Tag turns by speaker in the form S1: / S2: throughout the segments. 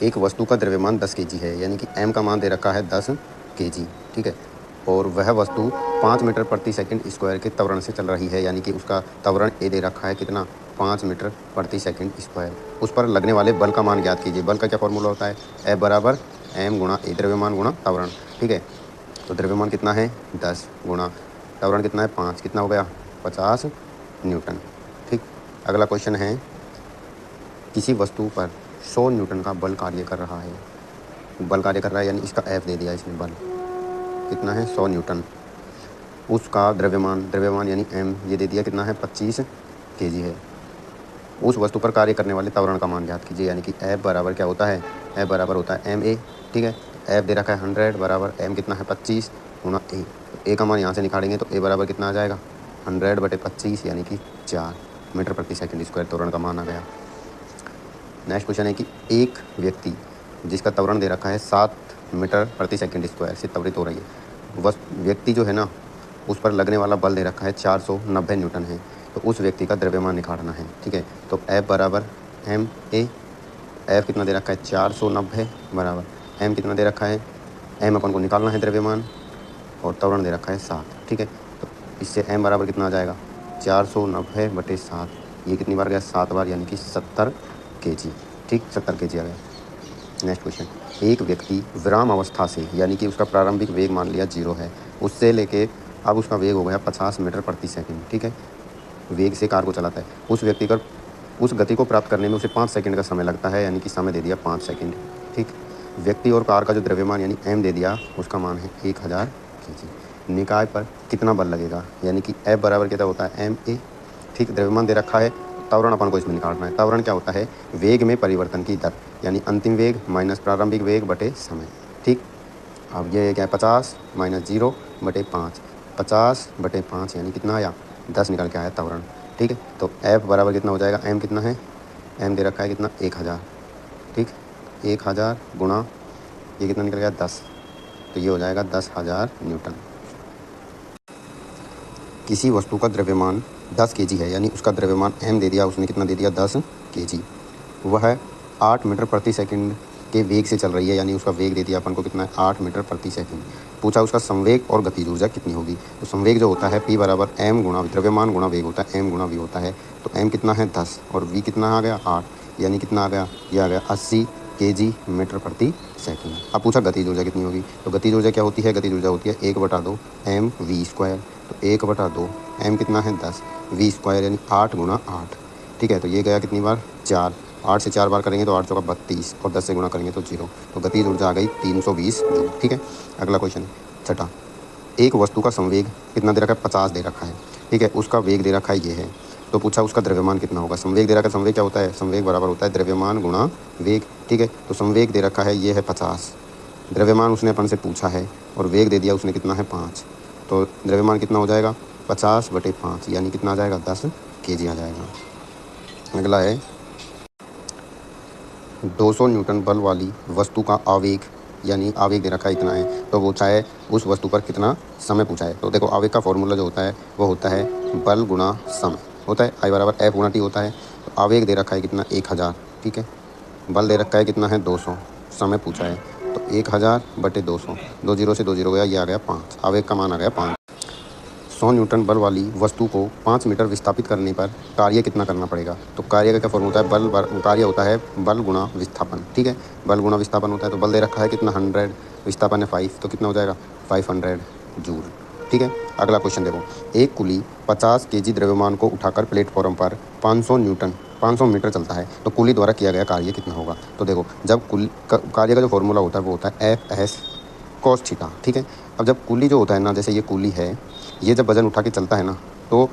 S1: एक वस्तु का द्रव्यमान 10 केजी है, यानी कि m का मान दे रखा है 10 केजी, ठीक है। और वह वस्तु 5 मीटर प्रति सेकंड स्क्वायर के त्वरण से चल रही है, यानी कि उसका त्वरण ए दे रखा है कितना, 5 मीटर प्रति सेकंड स्क्वायर। उस पर लगने वाले बल का मान ज्ञात कीजिए। बल का क्या फॉर्मूला होता है, F बराबर m गुणा ए, द्रव्यमान गुणा त्वरण, ठीक है। तो द्रव्यमान कितना है 10 गुणा त्वरण कितना है 5, कितना हो गया 50 न्यूटन, ठीक। अगला क्वेश्चन है, किसी वस्तु पर 100 न्यूटन का बल कार्य कर रहा है, बल कार्य कर रहा है यानी इसका F दे दिया इसने, बल कितना है 100 न्यूटन। उसका द्रव्यमान यानी m ये दे दिया कितना है 25 केजी है। उस वस्तु पर कार्य करने वाले त्वरण का मान ज्ञात कीजिए, यानी कि F बराबर क्या होता है, F बराबर होता है ma, ठीक है। F दे रखा है 100 बराबर m कितना है 25 गुणा a, तो a का मान यहाँ से निकालेंगे तो a बराबर कितना आ जाएगा 100/25 यानी कि 4 मीटर प्रति सेकंड स्क्वायर त्वरण का मान आ गया। नेक्स्ट क्वेश्चन है कि एक व्यक्ति जिसका त्वरण दे रखा है 7 मीटर प्रति सेकंड स्क्वायर से त्वरित हो रही है, व्यक्ति जो है ना उस पर लगने वाला बल दे रखा है 490 न्यूटन है, तो उस व्यक्ति का द्रव्यमान निकालना है, ठीक है। तो F बराबर m a, F कितना दे रखा है 490 बराबर m कितना दे रखा है, m अपन को निकालना है द्रव्यमान, और त्वरण दे रखा है 7, ठीक है। तो इससे m बराबर कितना आ जाएगा 490/7, ये कितनी बार गया 7 बार, यानी कि 70 केजी, ठीक, 70 केजी आ गया। नेक्स्ट क्वेश्चन, एक व्यक्ति विराम अवस्था से, यानी कि उसका प्रारंभिक वेग मान लिया 0 है, उससे लेके अब उसका वेग हो गया 50 मीटर प्रति सेकंड, ठीक है। वेग से कार को चलाता है, उस व्यक्ति का उस गति को प्राप्त करने में उसे 5 सेकंड का समय लगता है, यानी कि समय दे दिया 5 सेकंड, ठीक। व्यक्ति और कार का जो द्रव्यमान यानी m दे दिया, उसका मान है 1000 केजी। निकाय पर कितना बल लगेगा, यानी कि F बराबर कितना होता है ma, ठीक। द्रव्यमान दे रखा है, त्वरण अपन को इसमें निकालना है। त्वरण क्या होता है, वेग में परिवर्तन की दर, यानी अंतिम वेग माइनस प्रारंभिक वेग बटे समय, ठीक। अब ये क्या है 50 माइनस 0/5, 50/5 यानी कितना आया 10 निकल के आया त्वरण, ठीक है। तो F बराबर कितना हो जाएगा, m कितना है, m दे रखा है कितना 1000, ठीक। 1000 गुणा ये कितना निकल गया 10, तो ये हो जाएगा 10,000 न्यूटन। किसी वस्तु का द्रव्यमान 10 केजी है, यानी उसका द्रव्यमान m दे दिया, उसने कितना दे दिया 10 केजी। वह 8 मीटर प्रति सेकंड के वेग से चल रही है, यानी उसका वेग दे दिया अपन को कितना है 8 मीटर प्रति सेकंड। पूछा उसका संवेग और गतिज ऊर्जा कितनी होगी। तो संवेग जो होता है P बराबर m गुणा द्रव्यमान गुणा वेग होता है, m गुणा v होता है। तो m कितना है 10 और v कितना आ गया 8, यानी कितना आ गया, ये आ गया 80 केजी मीटर प्रति सेकंड। अब पूछा गतिज ऊर्जा कितनी होगी। तो गतिज ऊर्जा क्या होती है, गतिज ऊर्जा होती है 1/2 mv²। तो 1/2 m कितना है 10, v² यानी 8 गुणा 8, ठीक है। तो ये गया कितनी बार 4, 8 से 4 बार करेंगे तो 8 चौका 32 और 10 से गुणा करेंगे तो 0। तो गतिज ऊर्जा आ गई 320 जूल, ठीक है। अगला क्वेश्चन छठा, एक वस्तु का संवेग कितना दे रखा है 50 दे रखा है, ठीक है। उसका वेग दे रखा है ये है, तो पूछा उसका द्रव्यमान कितना होगा। संवेग दे रखा है, संवेग क्या होता है, संवेग बराबर होता है द्रव्यमान गुणा वेग, ठीक है। तो संवेग दे रखा है ये है 50, द्रव्यमान उसने अपन से पूछा है और वेग दे दिया उसने कितना है 5, तो द्रव्यमान कितना हो जाएगा 50/5, यानी कितना आ जाएगा 10 केजी आ जाएगा। अगला है 200 न्यूटन बल वाली वस्तु का आवेग, यानी आवेग दे रखा है इतना है, तो पूछा है उस वस्तु पर कितना समय पूछा है। तो देखो आवेग का फॉर्मूला जो होता है वो होता है बल गुणा समय होता है, I बराबर F गुणा T होता है। तो आवेग दे रखा है कितना 1000, ठीक है। बल दे रखा है कितना है 200, समय पूछा है तो 1000/200, 2 0 से 2 0 गया, ये आ गया 5, आवेग का मान आ गया 5। 100 न्यूटन बल वाली वस्तु को 5 मीटर विस्थापित करने पर कार्य कितना करना पड़ेगा। तो कार्य का क्या फॉर्मूला होता है, कार्य होता है बल गुणा विस्थापन, ठीक है। बल गुणा विस्थापन होता है, तो बल दे रखा है कितना 100, विस्थापन है 5, तो कितना हो जाएगा 500 जूल, ठीक है। अगला क्वेश्चन देखो, एक कुली 50 केजी द्रव्यमान को उठाकर प्लेटफॉर्म पर 500 मीटर चलता है, तो कुली द्वारा किया गया कार्य कितना होगा। तो देखो जब कार्य का जो फॉर्मूला होता है वो होता है F/s cos थीटा, ठीक है। अब जब कुली जो होता है ना, जैसे ये कुली है, ये जब वजन उठा के चलता है ना, तो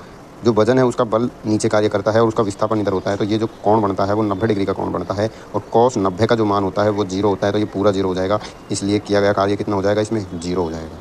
S1: जो वजन है उसका बल नीचे कार्य करता है और उसका विस्थापन इधर होता है, तो ये जो कोण बनता है वो 90 डिग्री का कोण बनता है, और cos 90 का जो मान होता है वो 0 होता है, तो ये पूरा 0 हो जाएगा, इसलिए किया गया कार्य कितना हो जाएगा, इसमें 0 हो जाएगा।